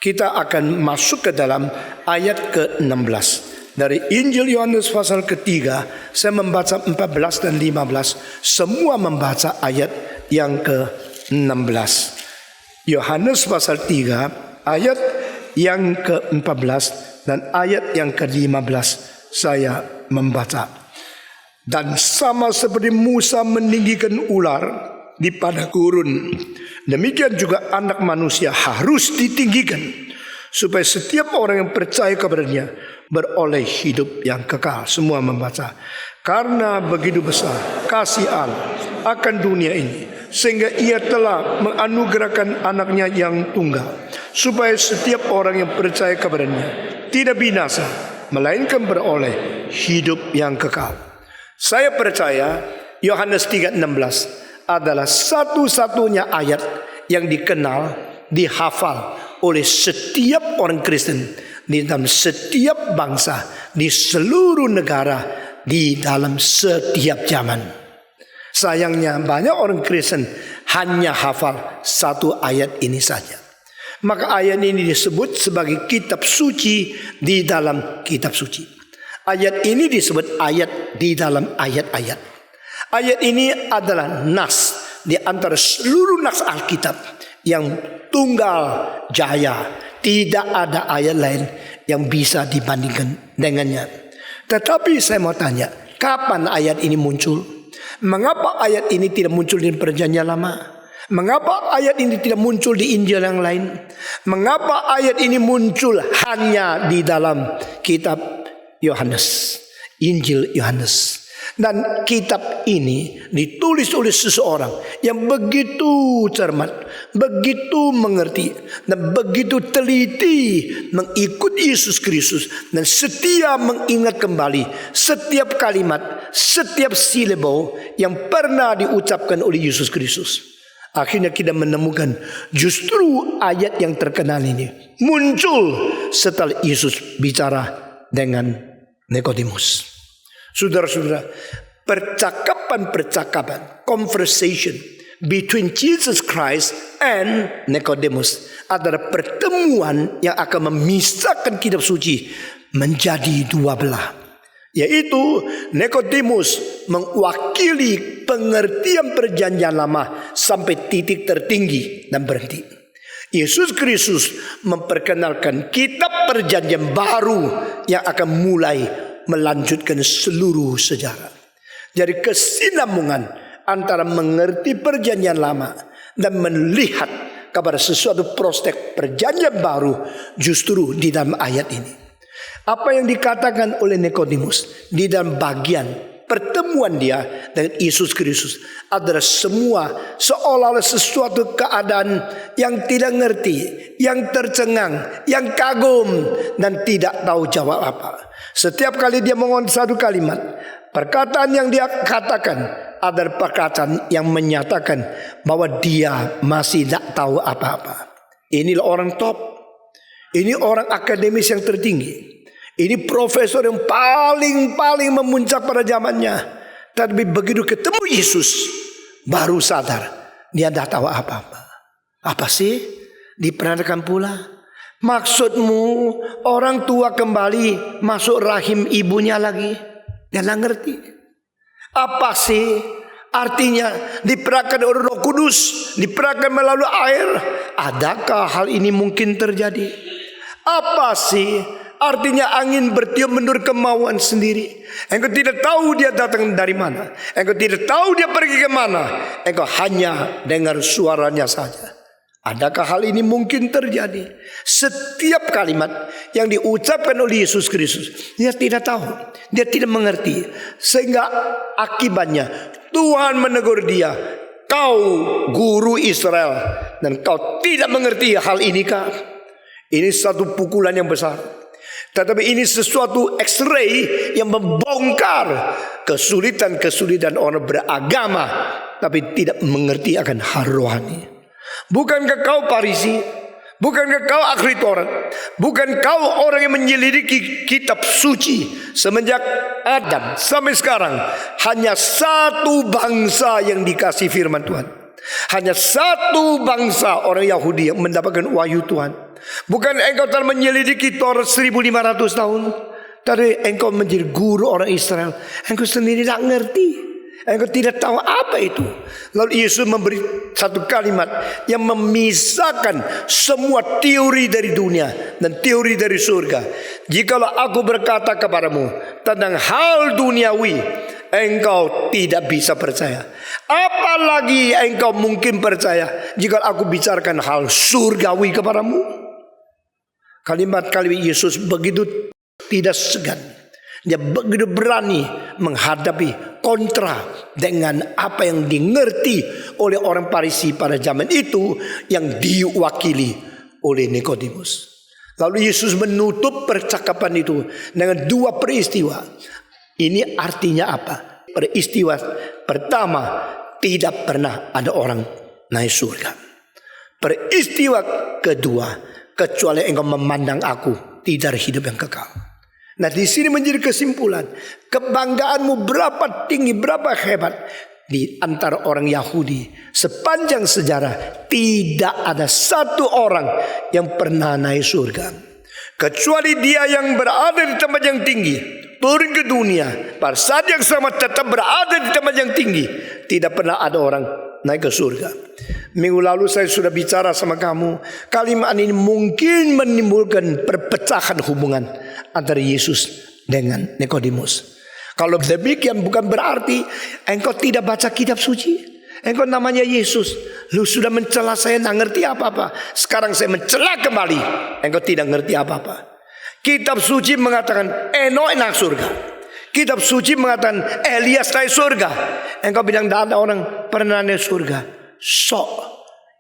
Kita akan masuk ke dalam ayat ke-16. Dari Injil Yohanes pasal ketiga, saya membaca 14 dan 15. Semua membaca ayat yang ke-16. Yohanes pasal 3, ayat yang ke-14 dan ayat yang ke-15 saya membaca. Dan sama seperti Musa meninggikan ular di padang gurun, demikian juga anak manusia harus ditinggikan, supaya setiap orang yang percaya kepadanya beroleh hidup yang kekal. Semua membaca. Karena begitu besar kasih Allah akan dunia ini, sehingga ia telah menganugerahkan anaknya yang tunggal, supaya setiap orang yang percaya kepadanya tidak binasa, melainkan beroleh hidup yang kekal. Saya percaya Yohanes 3:16 adalah satu-satunya ayat yang dikenal, dihafal oleh setiap orang Kristen di dalam setiap bangsa, di seluruh negara, di dalam setiap zaman. Sayangnya banyak orang Kristen hanya hafal satu ayat ini saja. Maka ayat ini disebut sebagai kitab suci di dalam kitab suci. Ayat ini disebut ayat di dalam ayat-ayat. Ayat ini adalah nas di antara seluruh nas Alkitab yang tunggal jaya. Tidak ada ayat lain yang bisa dibandingkan dengannya. Tetapi saya mau tanya, kapan ayat ini muncul? Mengapa ayat ini tidak muncul di Perjanjian Lama? Mengapa ayat ini tidak muncul di Injil yang lain? Mengapa ayat ini muncul hanya di dalam kitab Yohanes, Injil Yohanes? Dan kitab ini ditulis oleh seseorang yang begitu cermat, begitu mengerti, dan begitu teliti mengikuti Yesus Kristus, dan setia mengingat kembali setiap kalimat, setiap silabo yang pernah diucapkan oleh Yesus Kristus. Akhirnya kita menemukan justru ayat yang terkenal ini muncul setelah Yesus bicara dengan Nikodemus. Saudara-saudara, percakapan, conversation between Jesus Christ and Nicodemus adalah pertemuan yang akan memisahkan kitab suci menjadi dua belah. Yaitu Nikodemus mewakili pengertian Perjanjian Lama sampai titik tertinggi dan berhenti. Yesus Kristus memperkenalkan kitab Perjanjian Baru yang akan mulai melanjutkan seluruh sejarah. Jadi kesinambungan antara mengerti Perjanjian Lama dan melihat kepada sesuatu prospek Perjanjian Baru justru di dalam ayat ini. Apa yang dikatakan oleh Nikodemus di dalam bagian pertemuan dia dengan Yesus Kristus adalah semua seolah-olah sesuatu keadaan yang tidak ngerti, yang tercengang, yang kagum, dan tidak tahu jawab apa. Setiap kali dia mengucapkan satu kalimat, perkataan yang dia katakan adalah perkataan yang menyatakan bahwa dia masih tidak tahu apa-apa. Inilah orang top, ini orang akademis yang tertinggi. Ini profesor yang paling memuncak pada zamannya. Tapi begitu ketemu Yesus, baru sadar dia tidak tahu apa-apa. Apa sih? Diperhatikan pula. Maksudmu orang tua kembali masuk rahim ibunya lagi? Dia tidak ngerti. Apa sih artinya diperagakan oleh Roh Kudus, diperagakan melalui air? Adakah hal ini mungkin terjadi? Apa sih artinya angin bertiup menurut kemauan sendiri? Engkau tidak tahu dia datang dari mana, engkau tidak tahu dia pergi ke mana, engkau hanya dengar suaranya saja. Adakah hal ini mungkin terjadi? Setiap kalimat yang diucapkan oleh Yesus Kristus, dia tidak tahu, dia tidak mengerti. Sehingga akibatnya Tuhan menegur dia, kau guru Israel, dan kau tidak mengerti hal ini kah? Ini satu pukulan yang besar. Tetapi ini sesuatu X-ray yang membongkar kesulitan orang beragama tapi tidak mengerti akan hal rohani. Bukankah kau Farisi? Bukankah kau ahli Taurat? Bukan kau orang yang menyelidiki kitab suci semenjak Adam sampai sekarang? Hanya satu bangsa yang dikasih firman Tuhan. Hanya satu bangsa orang Yahudi yang mendapatkan wahyu Tuhan. Bukan engkau telah menyelidiki Taurat 1500 tahun. Tapi engkau menjadi guru orang Israel. Engkau sendiri tak ngerti. Engkau tidak tahu apa itu. Lalu Yesus memberi satu kalimat yang memisahkan semua teori dari dunia dan teori dari surga. Jikalau aku berkata kepadamu tentang hal duniawi, engkau tidak bisa percaya. Apalagi engkau mungkin percaya jika aku bicarakan hal surgawi kepadamu. Kalimat-kalimat Yesus begitu tidak segan. Dia begitu berani menghadapi kontra dengan apa yang dimengerti oleh orang Farisi pada zaman itu yang diwakili oleh Nikodemus. Lalu Yesus menutup percakapan itu dengan dua peristiwa. Ini artinya apa? Peristiwa pertama, tidak pernah ada orang naik surga. Peristiwa kedua, kecuali engkau memandang aku tidak ada hidup yang kekal. Nah, di sini menjadi kesimpulan, kebanggaanmu berapa tinggi, berapa hebat di antara orang Yahudi sepanjang sejarah tidak ada satu orang yang pernah naik surga, kecuali dia yang berada di tempat yang tinggi turun ke dunia, pada saat yang sama tetap berada di tempat yang tinggi. Tidak pernah ada orang naik ke surga. Minggu lalu saya sudah bicara sama kamu, kalimat ini mungkin menimbulkan perpecahan hubungan antara Yesus dengan Nikodemus. Kalau demikian bukan berarti engkau tidak baca kitab suci. Engkau namanya Yesus, lu sudah mencela saya, tak ngerti apa-apa. Sekarang saya mencela kembali, engkau tidak ngerti apa-apa. Kitab suci mengatakan Enok naik surga. Kitab suci mengatakan Elias naik surga. Engkau bilang tidak ada orang pernah naik surga.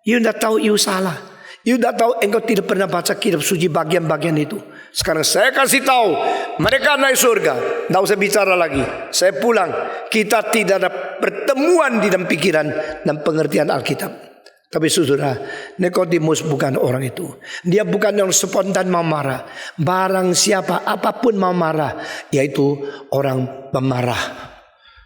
You tidak tahu, you salah. You tidak tahu, engkau tidak pernah baca kitab suci bagian-bagian itu. Sekarang saya kasih tahu, mereka naik surga. Tidak usah bicara lagi. Saya pulang. Kita tidak ada pertemuan di dalam pikiran dan pengertian Alkitab. Tapi saudara, Nikodemus bukan orang itu. Dia bukan yang spontan mau marah. Barang siapa apapun mau marah, yaitu orang pemarah.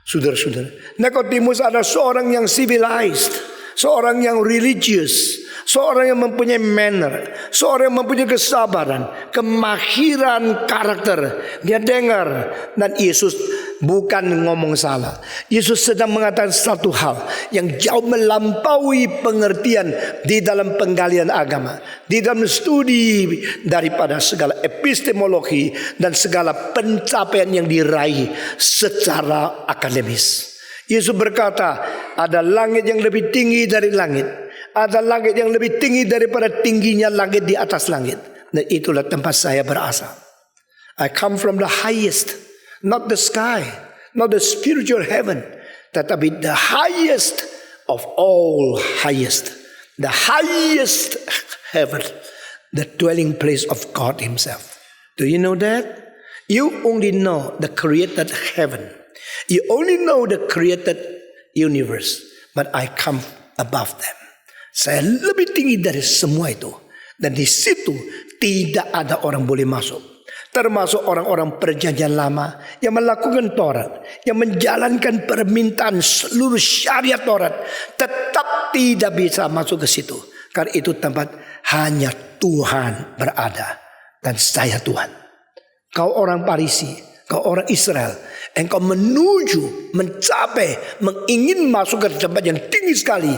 Saudara-saudara, Nikodemus adalah seorang yang civilized, seorang yang religious, seorang yang mempunyai manner, seorang yang mempunyai kesabaran, kemahiran karakter. Dia dengar, dan Yesus bukan ngomong salah. Yesus sedang mengatakan satu hal yang jauh melampaui pengertian di dalam penggalian agama, di dalam studi daripada segala epistemologi dan segala pencapaian yang diraih secara akademis. Yesus berkata, ada langit yang lebih tinggi dari langit. Ada langit yang lebih tinggi daripada tingginya langit di atas langit. Dan itulah tempat saya berasal. I come from the highest, not the sky, not the spiritual heaven, tetapi the highest of all highest, the highest heaven, the dwelling place of God Himself. Do you know that? You only know the created heaven. You only know the created universe, but I come above them. Saya lebih tinggi dari semua itu. Dan di situ tidak ada orang boleh masuk. Termasuk orang-orang perjanjian lama yang melakukan Taurat, yang menjalankan permintaan seluruh syariat Taurat, tetap tidak bisa masuk ke situ. Karena itu tempat hanya Tuhan berada. Dan saya Tuhan. Kau orang Farisi, kau orang Israel, engkau menuju, mencapai, mengingin masuk ke tempat yang tinggi sekali.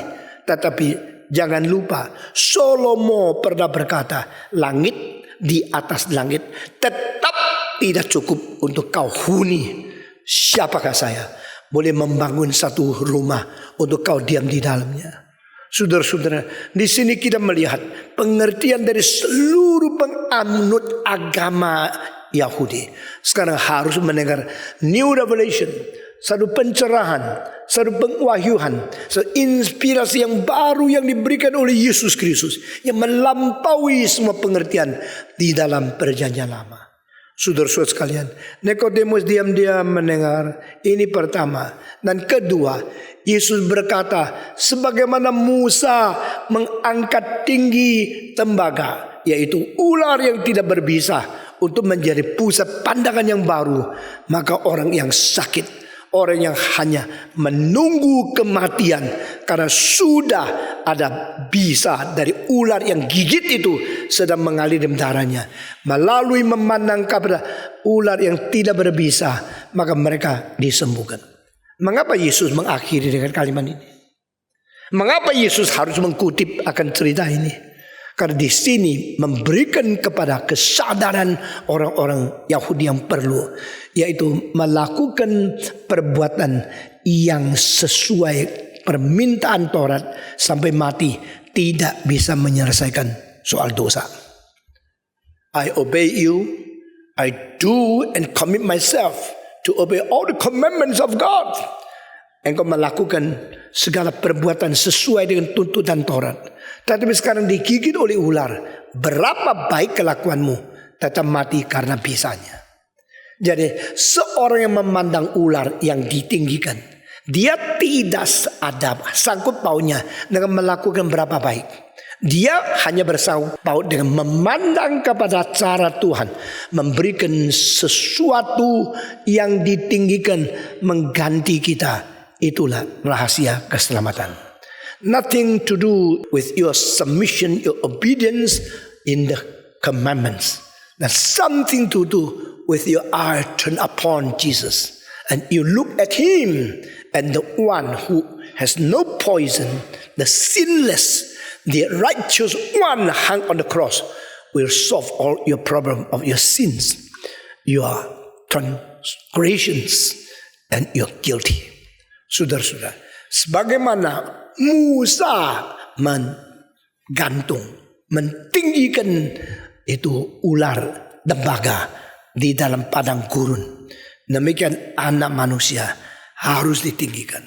Tetapi jangan lupa, Salomo pernah berkata, langit di atas langit tetap tidak cukup untuk kau huni. Siapakah saya boleh membangun satu rumah untuk kau diam di dalamnya? Saudara-saudara, di sini kita melihat pengertian dari seluruh penganut agama Yahudi. Sekarang harus mendengar new revelation, satu pencerahan, satu pengwahyuan, satu inspirasi yang baru yang diberikan oleh Yesus Kristus yang melampaui semua pengertian di dalam perjanjian lama. Saudara-saudara sekalian, Nikodemus diam-diam mendengar. Ini pertama. Dan kedua, Yesus berkata, sebagaimana Musa mengangkat tinggi tembaga, yaitu ular yang tidak berbisa, untuk menjadi pusat pandangan yang baru, maka orang yang sakit, Orang yang hanya menunggu kematian karena sudah ada bisa dari ular yang gigit itu sedang mengalir dalam darahnya. Melalui memandang kepada ular yang tidak berbisa, maka mereka disembuhkan. Mengapa Yesus mengakhiri dengan kalimat ini? Mengapa Yesus harus mengutip akan cerita ini? Karena di sini memberikan kepada kesadaran orang-orang Yahudi yang perlu, yaitu melakukan perbuatan yang sesuai permintaan Taurat sampai mati tidak bisa menyelesaikan soal dosa. I obey you, I do and commit myself to obey all the commandments of God. Engkau melakukan segala perbuatan sesuai dengan tuntutan Taurat. Tetapi sekarang digigit oleh ular. Berapa baik kelakuanmu, tetap mati karena bisanya. Jadi seorang yang memandang ular yang ditinggikan, dia tidak ada sangkut pautnya dengan melakukan berapa baik. Dia hanya bersangkut paut dengan memandang kepada cara Tuhan memberikan sesuatu yang ditinggikan mengganti kita. Itulah rahasia keselamatan. Nothing to do with your submission, your obedience in the commandments. There's something to do with your eye turned upon Jesus. And you look at Him, and the one who has no poison, the sinless, the righteous one hung on the cross will solve all your problem of your sins, your transgressions, and your guilty. Saudara-saudara, sebagaimana Musa menggantung, mentinggikan itu ular tembaga di dalam padang gurun, demikian anak manusia harus ditinggikan.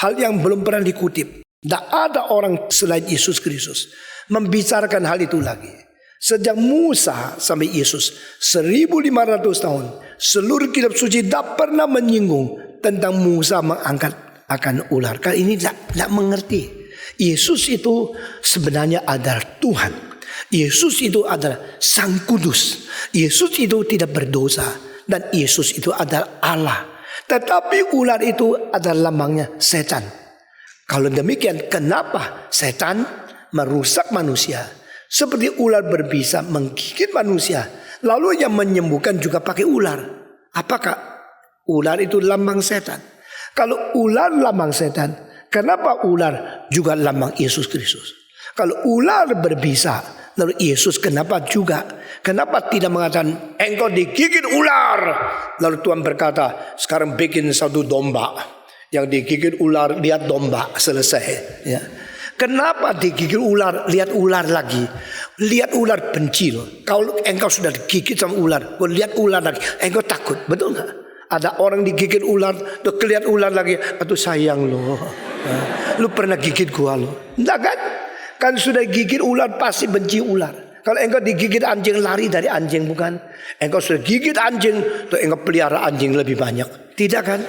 Hal yang belum pernah dikutip. Tidak ada orang selain Yesus Kristus membicarakan hal itu lagi. Sejak Musa sampai Yesus 1500 tahun, seluruh kitab suci tidak pernah menyinggung tentang Musa mengangkat akan ular. Karena ini tidak mengerti. Yesus itu sebenarnya adalah Tuhan. Yesus itu adalah Sang Kudus. Yesus itu tidak berdosa. Dan Yesus itu adalah Allah. Tetapi ular itu adalah lambangnya setan. Kalau demikian, kenapa setan merusak manusia? Seperti ular berbisa menggigit manusia. Lalu yang menyembuhkan juga pakai ular. Apakah ular itu lambang setan? Kalau ular lambang setan, kenapa ular juga lambang Yesus Kristus? Kalau ular berbisa, lalu Yesus kenapa juga? Kenapa tidak mengatakan engkau digigit ular? Lalu Tuhan berkata, sekarang bikin satu domba. Yang digigit ular, lihat domba, selesai. Ya. Kenapa digigit ular, lihat ular lagi? Lihat ular benci loh. Kalau engkau sudah digigit sama ular, kau lihat ular lagi, engkau takut, betul nggak? Ada orang digigit ular, tuh kelihat ular lagi, aduh sayang loh. Lu pernah gigit gua loh? Enggak kan? Kan sudah gigit ular pasti benci ular. Kalau engkau digigit anjing, lari dari anjing, bukan? Engkau sudah gigit anjing, tuh engkau pelihara anjing lebih banyak. Tidak kan?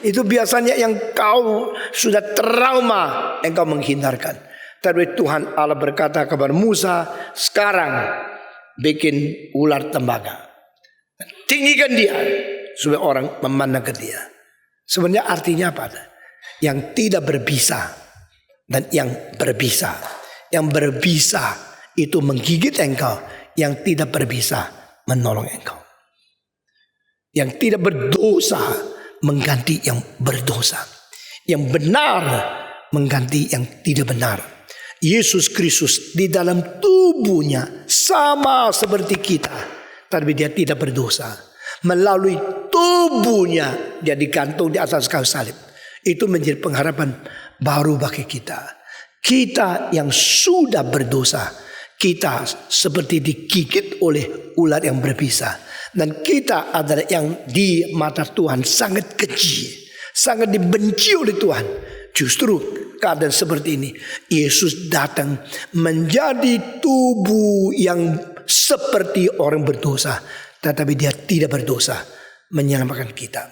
Itu biasanya yang kau sudah trauma, engkau menghindarkan. Tapi Tuhan Allah berkata kepada Musa, sekarang bikin ular tembaga, tinggikan dia supaya orang memandang ke dia. Sebenarnya artinya apa? Yang tidak berbisa dan yang berbisa. Yang berbisa itu menggigit engkau, yang tidak berbisa menolong engkau. Yang tidak berdosa mengganti yang berdosa. Yang benar mengganti yang tidak benar. Yesus Kristus di dalam tubuhnya sama seperti kita, tapi dia tidak berdosa. Melalui tubuhnya dia digantung di atas kayu salib. Itu menjadi pengharapan baru bagi kita. Kita yang sudah berdosa, kita seperti digigit oleh ular yang berbisa. Dan kita adalah yang di mata Tuhan sangat keji, sangat dibenci oleh Tuhan. Justru keadaan seperti ini, Yesus datang menjadi tubuh yang seperti orang berdosa, tetapi dia tidak berdosa, menyelamatkan kita.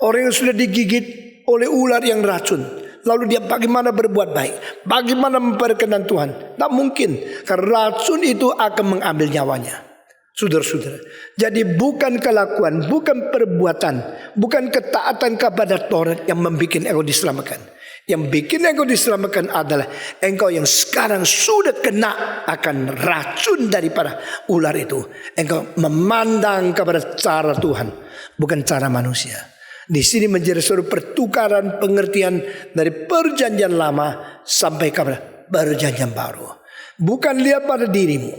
Orang yang sudah digigit oleh ular yang racun, lalu dia bagaimana berbuat baik, bagaimana memperkenan Tuhan? Tak mungkin, karena racun itu akan mengambil nyawanya. Saudara-saudara, jadi bukan kelakuan, bukan perbuatan, bukan ketaatan kepada Taurat yang membuat engkau diselamatkan. Yang bikin engkau diselamatkan adalah engkau yang sekarang sudah kena akan racun daripada ular itu. Engkau memandang kepada cara Tuhan, bukan cara manusia. Di sini menjadi suatu pertukaran pengertian dari perjanjian lama sampai kepada perjanjian baru. Bukan lihat pada dirimu,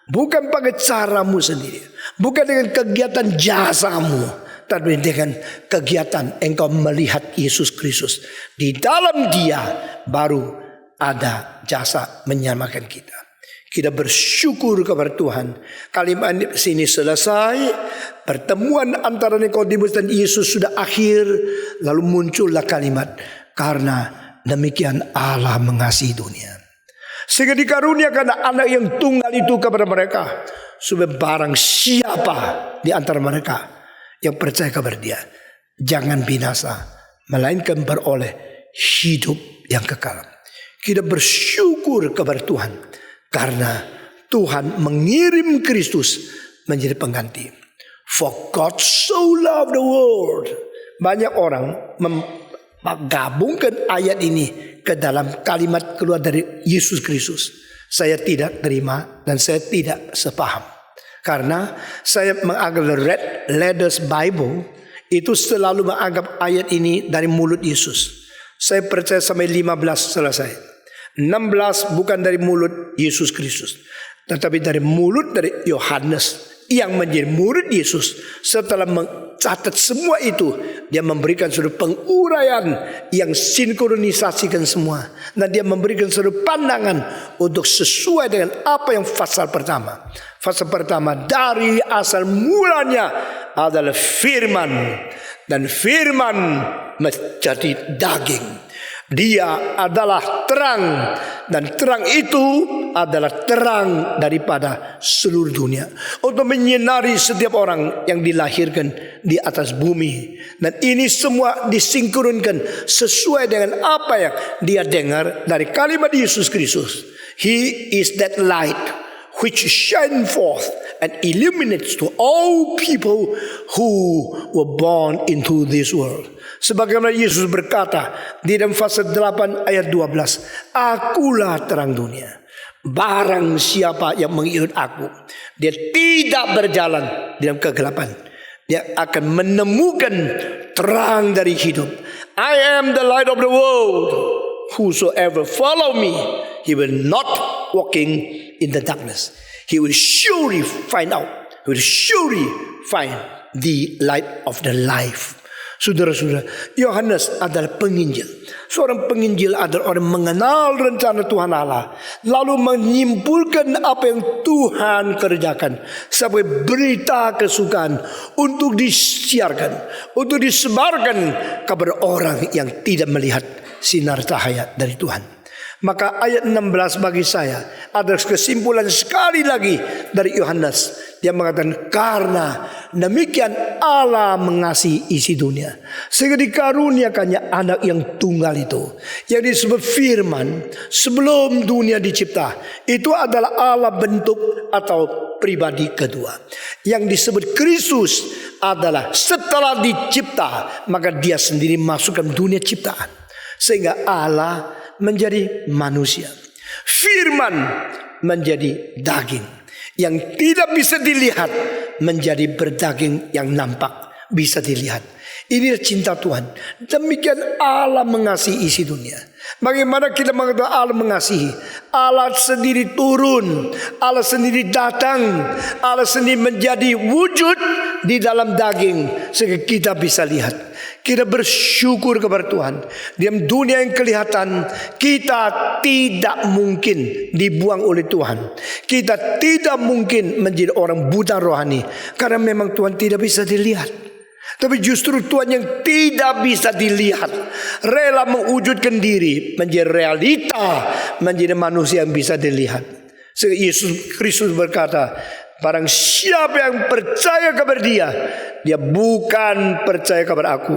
bukan pakai caramu sendiri, bukan dengan kegiatan jasamu, tapi dengan kegiatan engkau melihat Yesus Kristus. Di dalam Dia baru ada jasa menyelamatkan kita. Kita bersyukur kepada Tuhan. Kalimat sini selesai. Pertemuan antara Nikodemus dan Yesus sudah akhir. Lalu muncullah kalimat, karena demikian Allah mengasihi dunia, sehingga dikaruniakan anak yang tunggal itu kepada mereka, supaya barang siapa di antara mereka yang percaya kepada Dia jangan binasa, melainkan beroleh hidup yang kekal. Kita bersyukur kepada Tuhan karena Tuhan mengirim Kristus menjadi pengganti. For God so loved the world. Banyak orang menggabungkan ayat ini ke dalam kalimat keluar dari Yesus Kristus. Saya tidak terima dan saya tidak sepaham. Karena saya menganggap Red Letters Bible itu selalu menganggap ayat ini dari mulut Yesus. Saya percaya sampai 15 selesai. 16 bukan dari mulut Yesus Kristus, tetapi dari mulut dari Yohanes yang menjadi murid Yesus. Setelah mencatat semua itu, dia memberikan suatu penguraian yang sinkronisasikan semua, dan dia memberikan suatu pandangan untuk sesuai dengan apa yang fasal pertama. Fasal pertama, dari asal mulanya adalah firman, dan firman menjadi daging. Dia adalah terang, dan terang itu adalah terang daripada seluruh dunia, untuk menyinari setiap orang yang dilahirkan di atas bumi. Dan ini semua disinkronkan sesuai dengan apa yang dia dengar dari kalimat Yesus Kristus. He is that light which shine forth and illuminates to all people who were born into this world. Sebagaimana Yesus berkata di dalam pasal 8 ayat 12, akulah terang dunia. Barang siapa yang mengikut aku, dia tidak berjalan di dalam kegelapan, dia akan menemukan terang dari hidup. I am the light of the world. Whosoever follow me, he will not walking in the darkness. He will surely find out. He will surely find the light of the life. Saudara-saudara, Yohanes adalah penginjil. Seorang penginjil adalah orang mengenal rencana Tuhan Allah, lalu menyimpulkan apa yang Tuhan kerjakan sebagai berita kesukaan untuk disiarkan, untuk disebarkan kepada orang yang tidak melihat sinar cahaya dari Tuhan. Maka ayat 16 bagi saya adalah kesimpulan sekali lagi dari Yohanes. Dia mengatakan, karena demikian Allah mengasihi isi dunia, sehingga dikaruniakannya anak yang tunggal itu, yang disebut firman. Sebelum dunia dicipta, itu adalah Allah bentuk atau pribadi kedua. Yang disebut Kristus adalah setelah dicipta, maka dia sendiri masuk ke dunia ciptaan, sehingga Allah menjadi manusia. Firman menjadi daging yang tidak bisa dilihat, menjadi berdaging yang nampak bisa dilihat. Inilah cinta Tuhan. Demikian Allah mengasihi isi dunia. Bagaimana kita mengatakan Allah mengasihi? Allah sendiri turun, Allah sendiri datang, Allah sendiri menjadi wujud di dalam daging sehingga kita bisa lihat. Kita bersyukur kepada Tuhan. Di dunia yang kelihatan, kita tidak mungkin dibuang oleh Tuhan. Kita tidak mungkin menjadi orang buta rohani, karena memang Tuhan tidak bisa dilihat. Tapi justru Tuhan yang tidak bisa dilihat rela mewujudkan diri menjadi realita, menjadi manusia yang bisa dilihat. Sehingga Yesus Kristus berkata Barang siapa yang percaya kepada dia, dia bukan percaya kepada aku,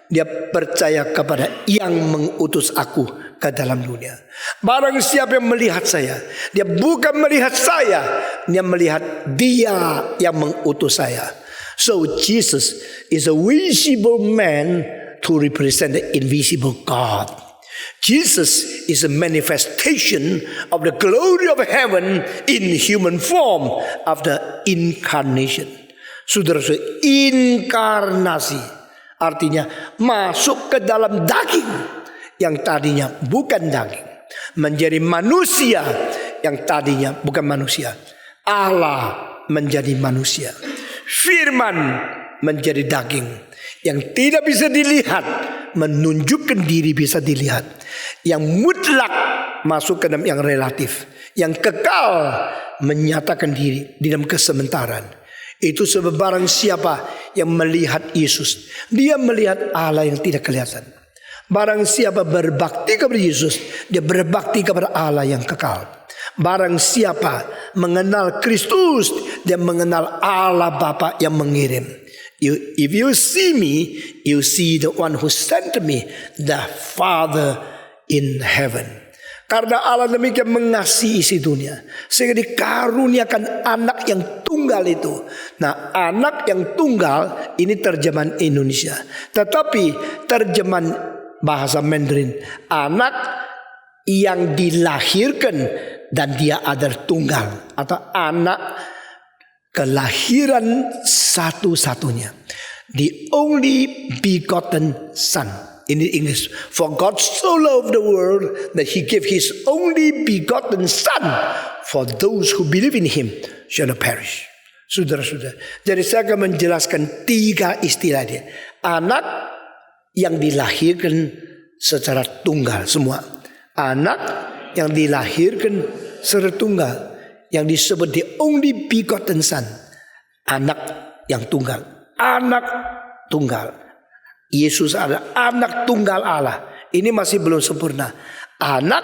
dia percaya kepada yang mengutus aku ke dalam dunia. Barang siapa yang melihat saya, dia bukan melihat saya, dia melihat dia yang mengutus saya. So Jesus is a visible man to represent the invisible God. Jesus is a manifestation of the glory of heaven in human form after incarnation. Saudara-saudara, inkarnasi artinya masuk ke dalam daging yang tadinya bukan daging, menjadi manusia yang tadinya bukan manusia. Allah menjadi manusia, firman menjadi daging yang tidak bisa dilihat, menunjukkan diri bisa dilihat, yang mutlak masuk ke dalam yang relatif, yang kekal menyatakan diri di dalam kesementaraan. Itu sebab barang siapa yang melihat Yesus, dia melihat Allah yang tidak kelihatan. Barang siapa berbakti kepada Yesus, dia berbakti kepada Allah yang kekal. Barang siapa mengenal Kristus, dia mengenal Allah Bapa yang mengirim. If you see me, you see the one who sent me, the Father in heaven. Karena Allah demikian mengasihi isi dunia, sehingga dikaruniakan anak yang tunggal itu. Nah, anak yang tunggal ini terjemahan Indonesia, tetapi terjemahan bahasa Mandarin, anak yang dilahirkan dan dia ada tunggal, atau anak kelahiran satu-satunya, the only begotten son. In English, for God so loved the world that he gave his only begotten son, for those who believe in him shall not perish. Saudara-saudara, jadi saya akan menjelaskan 3 istilah dia. Anak yang dilahirkan secara tunggal semua. Anak yang dilahirkan secara tunggal, yang disebut the only begotten son. Anak yang tunggal. Anak tunggal. Yesus adalah anak tunggal Allah. Ini masih belum sempurna. Anak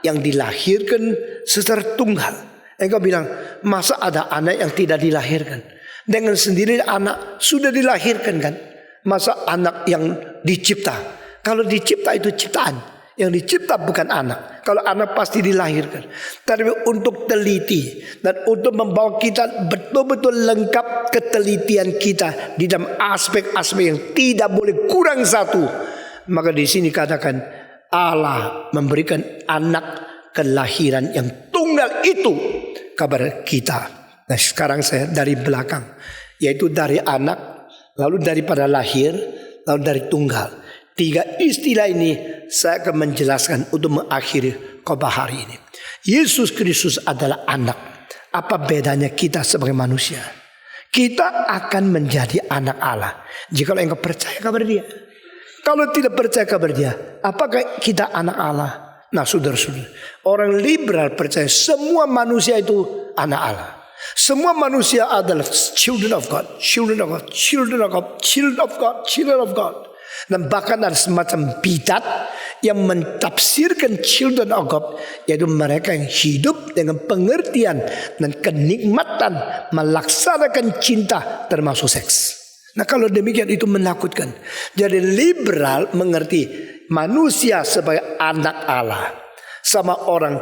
yang dilahirkan secara tunggal. Engkau bilang, masa ada anak yang tidak dilahirkan? Dengan sendiri anak sudah dilahirkan kan? Masa anak yang dicipta? Kalau dicipta itu ciptaan. Yang dicipta bukan anak. Kalau anak pasti dilahirkan. Tapi untuk teliti dan untuk membawa kita betul-betul lengkap ketelitian kita di dalam aspek-aspek yang tidak boleh kurang satu, maka di sini katakan Allah memberikan anak kelahiran yang tunggal itu kepada kita. Nah, sekarang saya dari belakang, yaitu dari anak, lalu daripada lahir, lalu dari tunggal. 3 istilah ini saya akan menjelaskan untuk mengakhiri khotbah hari ini. Yesus Kristus adalah anak. Apa bedanya kita sebagai manusia? Kita akan menjadi anak Allah jika engkau percaya kepada dia. Kalau tidak percaya kepada dia, apakah kita anak Allah? Nah, saudara-saudara, orang liberal percaya semua manusia itu anak Allah. Semua manusia adalah children of God, children of God, children of God, children of God, children of God. Dan bahkan ada semacam bidat yang mentafsirkan children of God, yaitu mereka yang hidup dengan pengertian dan kenikmatan melaksanakan cinta termasuk seks. Nah, kalau demikian itu menakutkan. Jadi liberal mengerti manusia sebagai anak Allah, sama orang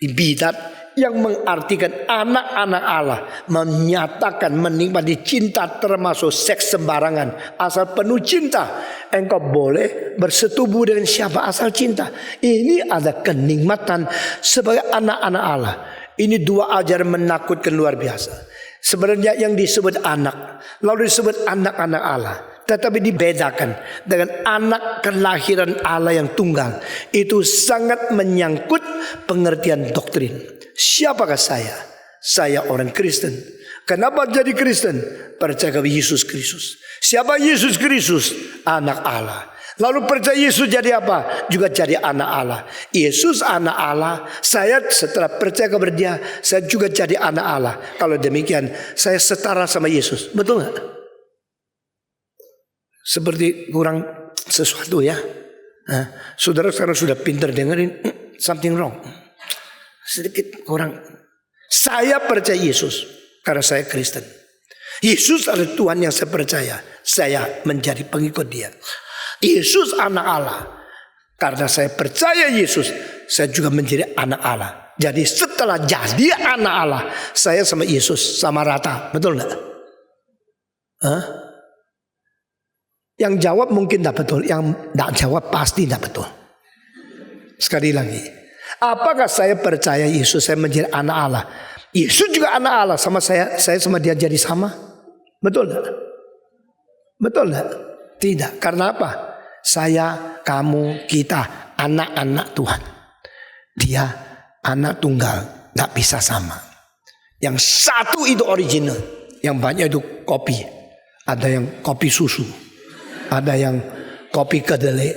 bidat yang mengartikan anak-anak Allah menyatakan menikmati cinta termasuk seks sembarangan. Asal penuh cinta, engkau boleh bersetubuh dengan siapa asal cinta. Ini ada kenikmatan sebagai anak-anak Allah. Ini 2 ajaran menakutkan luar biasa. Sebenarnya yang disebut anak, lalu disebut anak-anak Allah, tetapi dibedakan dengan anak kelahiran Allah yang tunggal. Itu sangat menyangkut pengertian doktrin. Siapakah saya? Saya orang Kristen. Kenapa jadi Kristen? Percaya kepada Yesus Kristus. Siapa Yesus Kristus? Anak Allah. Lalu percaya Yesus jadi apa? Juga jadi anak Allah. Yesus anak Allah. Saya setelah percaya kepada dia, saya juga jadi anak Allah. Kalau demikian, saya setara sama Yesus. Betul gak? Seperti kurang sesuatu ya. Nah, saudara sekarang sudah pintar dengerin, something wrong. Sedikit kurang. Saya percaya Yesus. karena saya Kristen. Yesus adalah Tuhan yang saya percaya. Saya menjadi pengikut Dia. Yesus anak Allah. Karena saya percaya Yesus, saya juga menjadi anak Allah. Jadi setelah jadi anak Allah, saya sama Yesus sama rata. Betul enggak? Yang jawab mungkin tidak betul. Yang tidak jawab pasti tidak betul. Sekali lagi, apakah saya percaya Yesus, saya menjadi anak Allah? Yesus juga anak Allah, sama saya sama Dia jadi sama? Betul enggak? Betul enggak? Tidak. Karena apa? Saya, kamu, kita anak-anak Tuhan. Dia anak tunggal, tidak bisa sama. Yang satu itu original, yang banyak itu kopi. Ada yang kopi susu, ada yang kopi kedelai.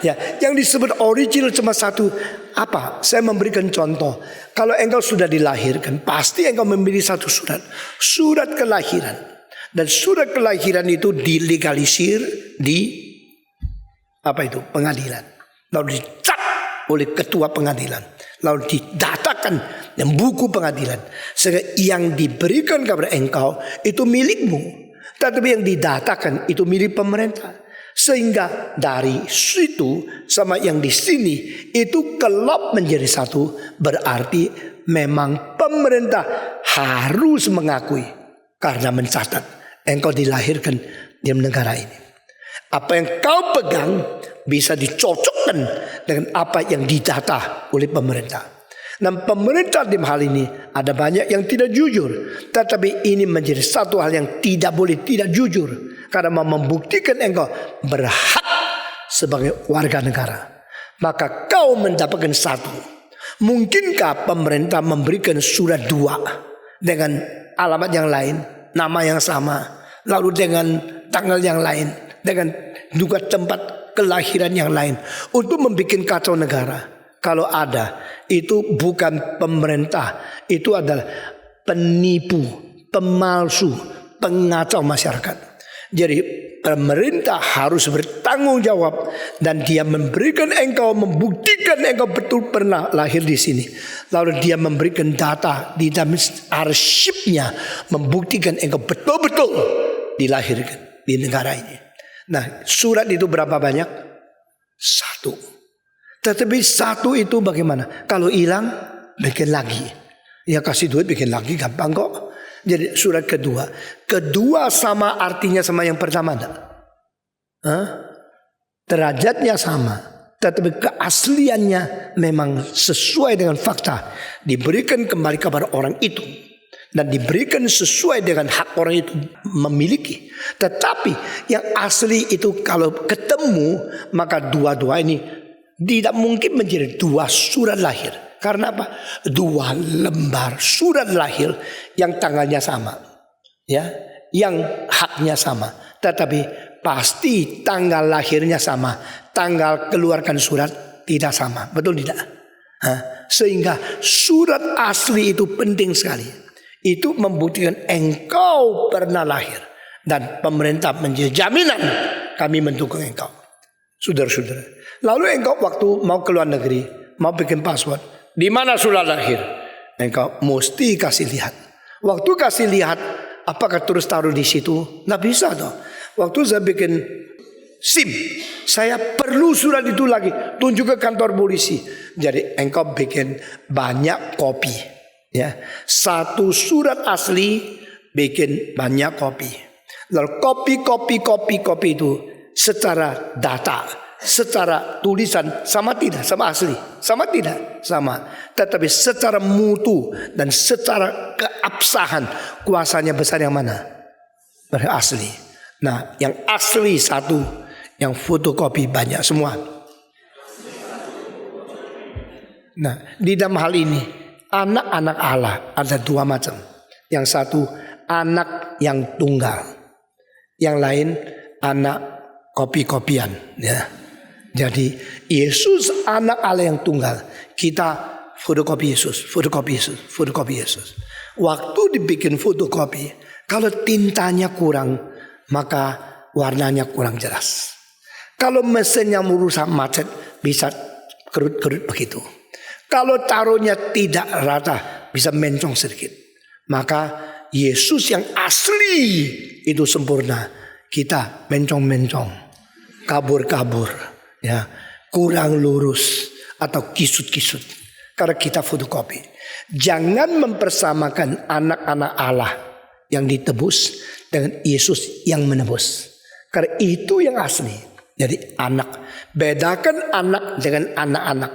Ya, yang disebut original cuma satu. Apa? Saya memberikan contoh. Kalau engkau sudah dilahirkan, pasti engkau memilih satu surat, surat kelahiran. Dan surat kelahiran itu dilegalisir di pengadilan. Lalu dicap oleh ketua pengadilan. Lalu didatakan dalam buku pengadilan. Sehingga yang diberikan kepada engkau itu milikmu. Tetapi yang didatakan itu milik pemerintah. Sehingga dari situ sama yang di sini itu kelop menjadi satu. Berarti memang pemerintah harus mengakui karena mencatat engkau dilahirkan di negara ini. Apa yang kau pegang bisa dicocokkan dengan apa yang didata oleh pemerintah. Dan pemerintah dalam hal ini ada banyak yang tidak jujur. Tetapi ini menjadi satu hal yang tidak boleh tidak jujur. Karena mau membuktikan engkau berhak sebagai warga negara. Maka kau mendapatkan satu. Mungkinkah pemerintah memberikan surat 2 dengan alamat yang lain, nama yang sama, lalu dengan tanggal yang lain, dengan juga tempat kelahiran yang lain untuk membuat kacau negara? Kalau ada, itu bukan pemerintah, itu adalah penipu, pemalsu, pengacau masyarakat. Jadi pemerintah harus bertanggung jawab dan dia memberikan engkau, membuktikan engkau betul pernah lahir di sini. Lalu dia memberikan data di dalam arsipnya, membuktikan engkau betul-betul dilahirkan di negara ini. Nah, surat itu berapa banyak? 1. Tetapi 1 itu bagaimana? Kalau hilang, bikin lagi. Ya kasih duit bikin lagi, gampang kok. Jadi surat kedua sama artinya sama yang pertama enggak? Derajatnya sama, tetapi keasliannya memang sesuai dengan fakta. Diberikan kembali kepada orang itu. Dan diberikan sesuai dengan hak orang itu memiliki. Tetapi yang asli itu kalau ketemu, maka dua-dua ini tidak mungkin menjadi 2 surat lahir. Karena apa? 2 lembar surat lahir yang tanggalnya sama. Ya, yang haknya sama. Tetapi pasti tanggal lahirnya sama. Tanggal keluarkan surat tidak sama. Betul tidak? Sehingga surat asli itu penting sekali. Itu membuktikan engkau pernah lahir. Dan pemerintah menjadi jaminan kami mendukung engkau. Saudara-saudara. Lalu engkau waktu mau ke luar negeri, mau bikin password, di mana surat lahir? Engkau mesti kasih lihat. Waktu kasih lihat, apakah terus taruh di situ? Nggak bisa toh. Waktu saya bikin SIM, saya perlu surat itu lagi, tunjuk ke kantor polisi. Jadi engkau bikin banyak kopi. Ya, 1 surat asli bikin banyak kopi. Lalu kopi itu secara data, secara tulisan sama tidak? Sama asli? Sama tidak? Sama. Tetapi secara mutu dan secara keabsahan, kuasanya besar yang mana? Asli. Nah, yang asli 1, yang fotokopi banyak semua. Nah, di dalam hal ini anak-anak Allah ada 2 macam. Yang satu anak yang tunggal, yang lain anak kopi-kopian. Ya. Jadi Yesus anak Allah yang tunggal, kita fotokopi Yesus, fotokopi Yesus, fotokopi Yesus. Waktu dibikin fotokopi, kalau tintanya kurang, maka warnanya kurang jelas. Kalau mesinnya merusak macet, bisa kerut-kerut begitu. Kalau taruhnya tidak rata, bisa mencong sedikit. Maka Yesus yang asli itu sempurna. Kita mencong-mencong, kabur-kabur, ya, kurang lurus atau kisut-kisut. Karena kita fotokopi. Jangan mempersamakan anak-anak Allah yang ditebus dengan Yesus yang menebus. Karena itu yang asli. Jadi anak. Bedakan anak dengan anak-anak.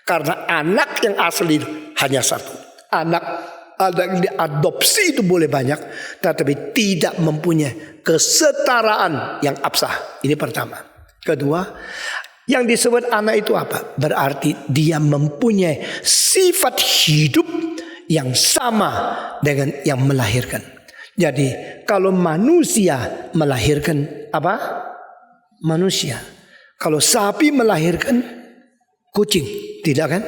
Karena anak yang asli hanya satu. Anak ada yang diadopsi itu boleh banyak, tetapi tidak mempunyai kesetaraan yang absah. Ini pertama. Kedua, yang disebut anak itu apa? Berarti dia mempunyai sifat hidup yang sama dengan yang melahirkan. Jadi kalau manusia melahirkan apa? Manusia. Kalau sapi melahirkan kucing, tidak kan?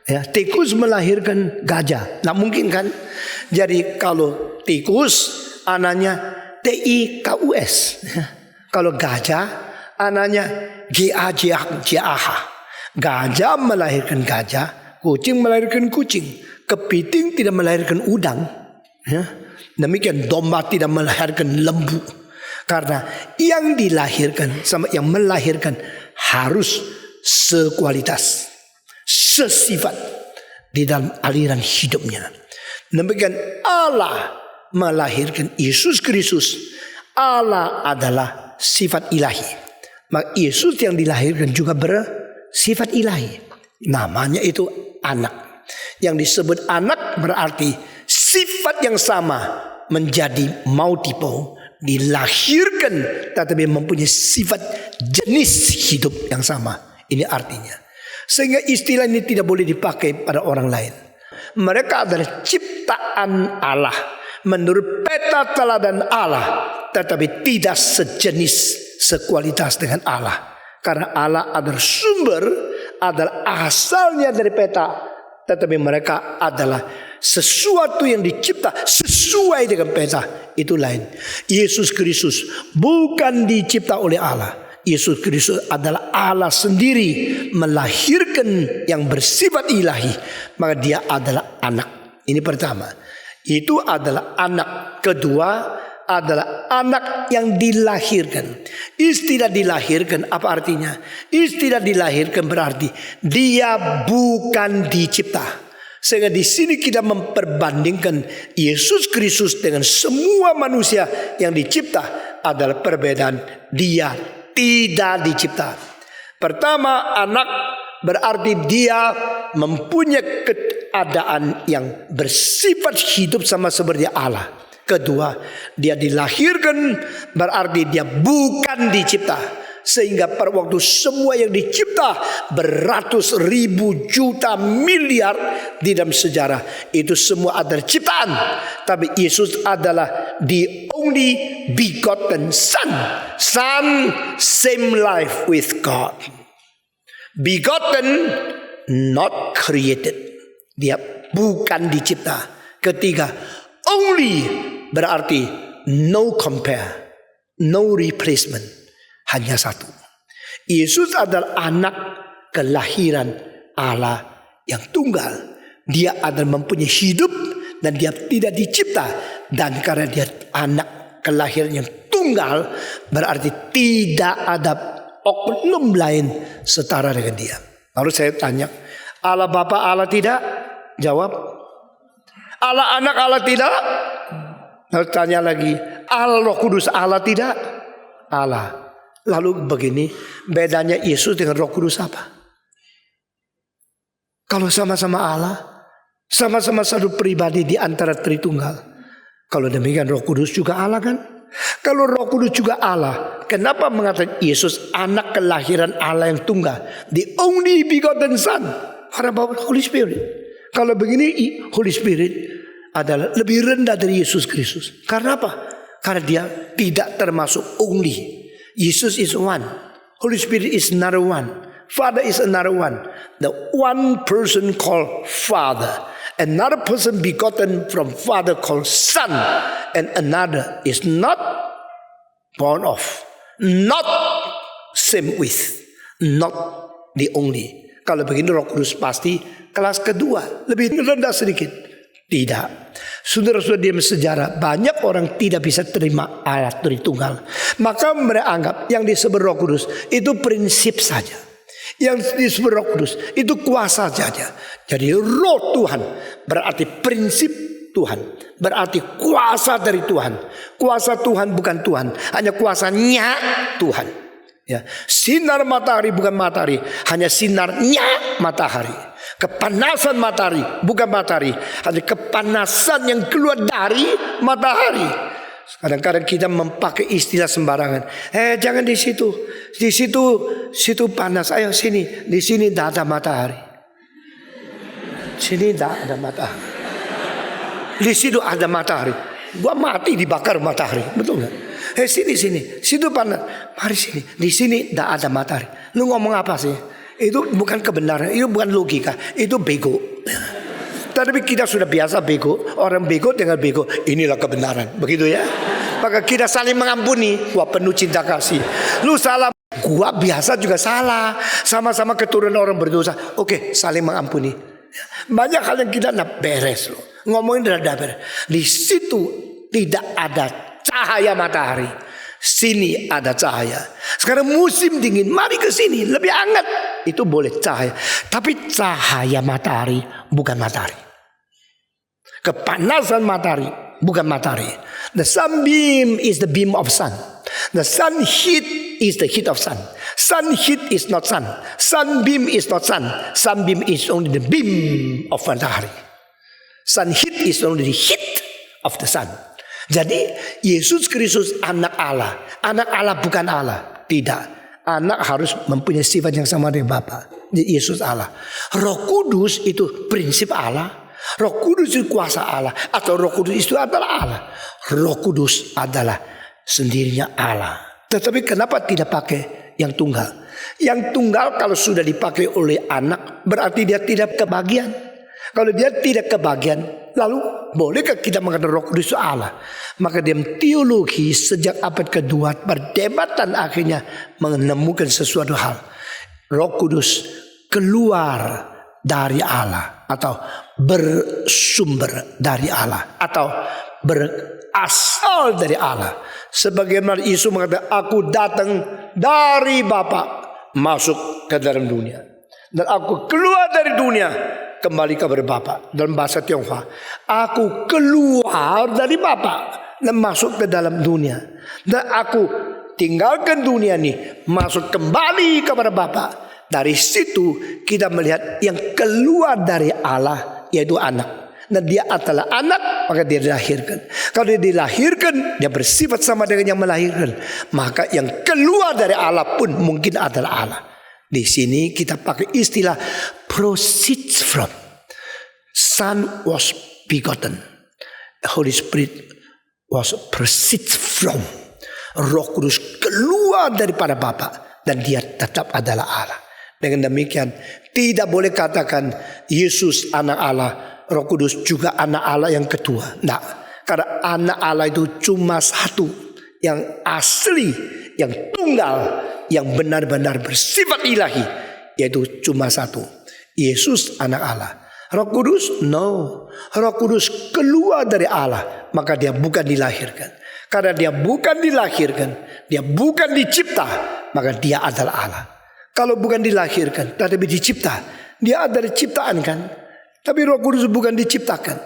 Ya, tikus melahirkan gajah, nggak mungkin kan? Jadi kalau tikus anaknya TIKUS, kalau gajah anaknya GAJAH. Gajah melahirkan gajah, kucing melahirkan kucing, kepiting tidak melahirkan udang. Ya. Demikian domba tidak melahirkan lembu. Karena yang dilahirkan sama yang melahirkan harus sekualitas, sesifat di dalam aliran hidupnya. Demikian Allah melahirkan Yesus Kristus. Allah adalah sifat ilahi. Maka Yesus yang dilahirkan juga bersifat ilahi. Namanya itu anak. Yang disebut anak berarti sifat yang sama menjadi multiple, dilahirkan tetapi mempunyai sifat jenis hidup yang sama. Ini artinya. Sehingga istilah ini tidak boleh dipakai pada orang lain. Mereka adalah ciptaan Allah menurut peta teladan Allah, tetapi tidak sejenis, sekualitas dengan Allah. Karena Allah adalah sumber, adalah asalnya dari peta, tetapi mereka adalah sesuatu yang dicipta sesuai dengan peta. Itu lain. Yesus Kristus bukan dicipta oleh Allah. Yesus Kristus adalah Allah sendiri melahirkan yang bersifat ilahi. Maka dia adalah anak. Ini pertama. Itu adalah anak. Kedua adalah anak yang dilahirkan. Istilah dilahirkan apa artinya? Istilah dilahirkan berarti dia bukan dicipta. Sehingga di sini kita memperbandingkan Yesus Kristus dengan semua manusia yang dicipta adalah perbedaan dia tidak dicipta. Pertama, anak berarti dia mempunyai keadaan yang bersifat hidup sama seperti Allah. Kedua, dia dilahirkan berarti dia bukan dicipta. Sehingga pada waktu semua yang dicipta beratus ribu juta miliar di dalam sejarah itu semua adalah ciptaan. Tapi Yesus adalah the only begotten Son. Son, same life with God. Begotten, not created. Dia bukan dicipta. Ketiga, only berarti no compare, no replacement. Hanya satu. Yesus adalah anak kelahiran Allah yang tunggal. Dia adalah mempunyai hidup dan dia tidak dicipta. Dan karena dia anak kelahiran yang tunggal berarti tidak ada oknum lain setara dengan dia. Lalu saya tanya, Allah Bapa Allah tidak? Jawab. Allah Anak Allah tidak? Lalu tanya lagi, Allah Roh Kudus Allah tidak? Allah. Lalu begini, bedanya Yesus dengan Roh Kudus apa? Kalau sama-sama Allah, sama-sama satu pribadi di antara Tritunggal. Kalau demikian Roh Kudus juga Allah kan? Kalau Roh Kudus juga Allah, kenapa mengatakan Yesus anak kelahiran Allah yang tunggal? The only begotten Son. What about Holy Spirit? Kalau begini, Holy Spirit adalah lebih rendah dari Yesus Kristus. Karena apa? Karena dia tidak termasuk only. Jesus is one. Holy Spirit is another one. Father is another one. The one person called Father. Another person begotten from Father called Son. And another is not born of. Not same with. Not the only. Kalau begini Roh Kudus pasti kelas kedua. Lebih rendah sedikit. Tidak. Saudara-saudara dalam sejarah banyak orang tidak bisa terima Allah Tritunggal. Maka mereka anggap yang disebut Roh Kudus itu prinsip saja. Yang disebut Roh Kudus itu kuasa saja. Jadi Roh Tuhan berarti prinsip Tuhan, berarti kuasa dari Tuhan. Kuasa Tuhan bukan Tuhan, hanya kuasanya Tuhan. Ya, sinar matahari bukan matahari, hanya sinarnya matahari. Kepanasan matahari bukan matahari, hanya kepanasan yang keluar dari matahari. Kadang-kadang kita memakai istilah sembarangan. Jangan di situ, situ panas. Ayo sini, di sini tidak ada matahari. Sini tidak ada matahari. Di situ ada matahari. Gua mati dibakar matahari, betul nggak? Sini, situ panas. Mari sini. Di sini tidak ada matahari. Lu ngomong apa sih? Itu bukan kebenaran, itu bukan logika, itu bego. Tapi kita sudah biasa bego, orang bego dengan bego, inilah kebenaran, begitu ya. Maka kita saling mengampuni, wah penuh cinta kasih. Lu salah, gua biasa juga salah, sama-sama keturunan orang berdosa. Oke, saling mengampuni. Banyak hal yang kita nak beres loh. Ngomongin tidak beres. Di situ tidak ada cahaya matahari. Sini ada cahaya. Sekarang musim dingin, mari ke sini lebih hangat. Itu boleh cahaya. Tapi cahaya matahari bukan matahari. Kepanasan matahari bukan matahari. The sunbeam is the beam of sun. The sun heat is the heat of sun. Sun heat is not sun. Sunbeam is not sun. Sunbeam is only the beam of matahari. Sun heat is only the heat of the sun. Jadi Yesus Kristus anak Allah. Anak Allah bukan Allah. Tidak. Anak harus mempunyai sifat yang sama dengan Bapa. Yesus Allah. Roh Kudus itu prinsip Allah. Roh Kudus itu kuasa Allah. Atau Roh Kudus itu adalah Allah. Roh Kudus adalah sendirinya Allah. Tetapi kenapa tidak pakai yang tunggal? Yang tunggal kalau sudah dipakai oleh anak berarti dia tidak kebagian. Kalau dia tidak kebagian, lalu bolehkah kita mengatakan Roh Kudus itu Allah? Maka dalam teologi sejak abad kedua perdebatan akhirnya menemukan sesuatu hal. Roh Kudus keluar dari Allah atau bersumber dari Allah atau berasal dari Allah. Sebagaimana Yesus mengatakan, aku datang dari Bapa masuk ke dalam dunia. Dan aku keluar dari dunia kembali kepada Bapa. Dalam bahasa Tionghoa, aku keluar dari Bapa dan masuk ke dalam dunia. Dan aku tinggalkan dunia ini, masuk kembali kepada Bapa. Dari situ kita melihat yang keluar dari Allah yaitu anak. Dan dia adalah anak, maka dia dilahirkan. Kalau dia dilahirkan, dia bersifat sama dengan yang melahirkan. Maka yang keluar dari Allah pun mungkin adalah Allah. Di sini kita pakai istilah proceeds from. Son was begotten. Holy Spirit was proceeds from. Roh Kudus keluar daripada Bapa dan dia tetap adalah Allah. Dengan demikian tidak boleh katakan Yesus anak Allah, Roh Kudus juga anak Allah yang kedua. Nah, karena anak Allah itu cuma satu, yang asli, yang tunggal, yang benar-benar bersifat ilahi, yaitu cuma satu. Yesus anak Allah. Roh Kudus? No. Roh Kudus keluar dari Allah, maka dia bukan dilahirkan. Karena dia bukan dilahirkan, dia bukan dicipta, maka dia adalah Allah. Kalau bukan dilahirkan, tetapi dicipta, dia adalah ciptaan kan? Tapi Roh Kudus bukan diciptakan.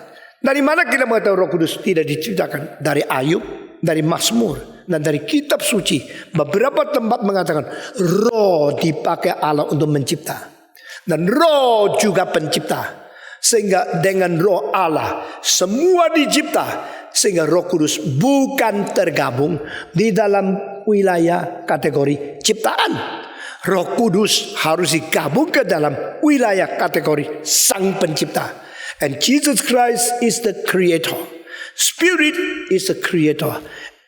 Dari mana kita mengetahui Roh Kudus tidak diciptakan? Dari Ayub, dari Mazmur, dan dari kitab suci. Beberapa tempat mengatakan Roh dipakai Allah untuk mencipta. Dan Roh juga pencipta. Sehingga dengan Roh Allah semua dicipta. Sehingga Roh Kudus bukan tergabung di dalam wilayah kategori ciptaan. Roh Kudus harus digabung ke dalam wilayah kategori Sang Pencipta. And Jesus Christ is the creator. Spirit is the creator.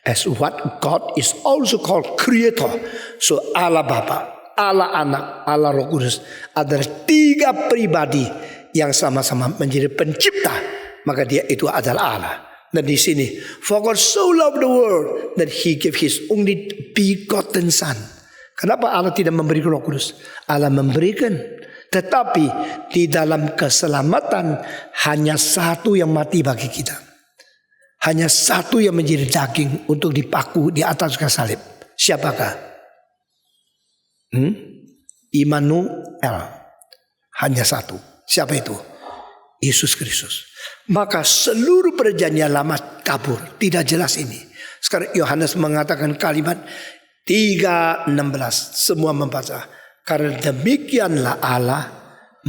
As what God is also called creator. So Allah Bapa, Allah Anak, Allah Roh Kudus adalah tiga pribadi yang sama-sama menjadi pencipta. Maka dia itu adalah Allah. Dan di sini, for God so loved the world that He gave His only begotten Son. Kenapa Allah tidak memberikan Roh Kudus? Allah memberikan, Tetapi di dalam keselamatan hanya satu yang mati bagi kita. Hanya satu yang menjadi daging untuk dipaku di atas kayu salib. Siapakah? Immanuel. Hanya satu. Siapa itu? Yesus Kristus. Maka seluruh perjanjian lama kabur. Tidak jelas ini. Sekarang Yohanes mengatakan kalimat 3:16. Semua membaca. Karena demikianlah Allah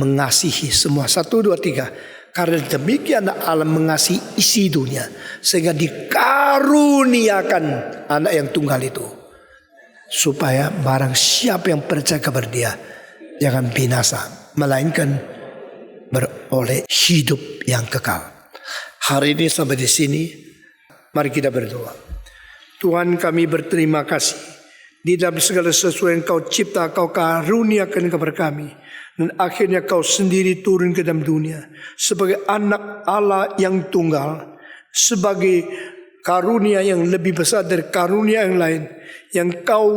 mengasihi semua. 1, 2, 3. Karena demikianlah Allah mengasihi isi dunia. Sehingga dikaruniakan anak yang tunggal itu. Supaya barang siapa yang percaya kepada dia. Jangan binasa. Melainkan beroleh hidup yang kekal. Hari ini sampai di sini. Mari kita berdoa. Tuhan, kami berterima kasih. Di dalam segala sesuatu yang Kau cipta, Kau karuniakan kepada kami. Dan akhirnya Kau sendiri turun ke dalam dunia. Sebagai anak Allah yang tunggal. Sebagai karunia yang lebih besar dari karunia yang lain. Yang Kau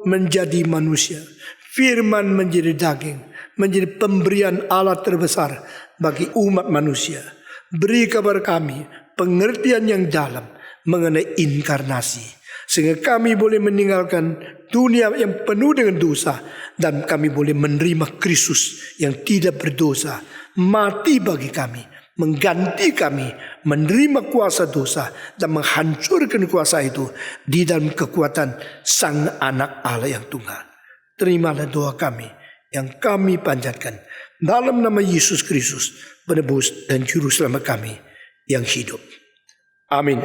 menjadi manusia. Firman menjadi daging. Menjadi pemberian Allah terbesar bagi umat manusia. Beri kepada kami pengertian yang dalam mengenai inkarnasi. Sehingga kami boleh meninggalkan dunia yang penuh dengan dosa. Dan kami boleh menerima Kristus yang tidak berdosa. Mati bagi kami. Mengganti kami. Menerima kuasa dosa. Dan menghancurkan kuasa itu. Di dalam kekuatan Sang Anak Allah yang tunggal. Terimalah doa kami. Yang kami panjatkan. Dalam nama Yesus Kristus. Penebus dan Juru Selamat kami. Yang hidup. Amin.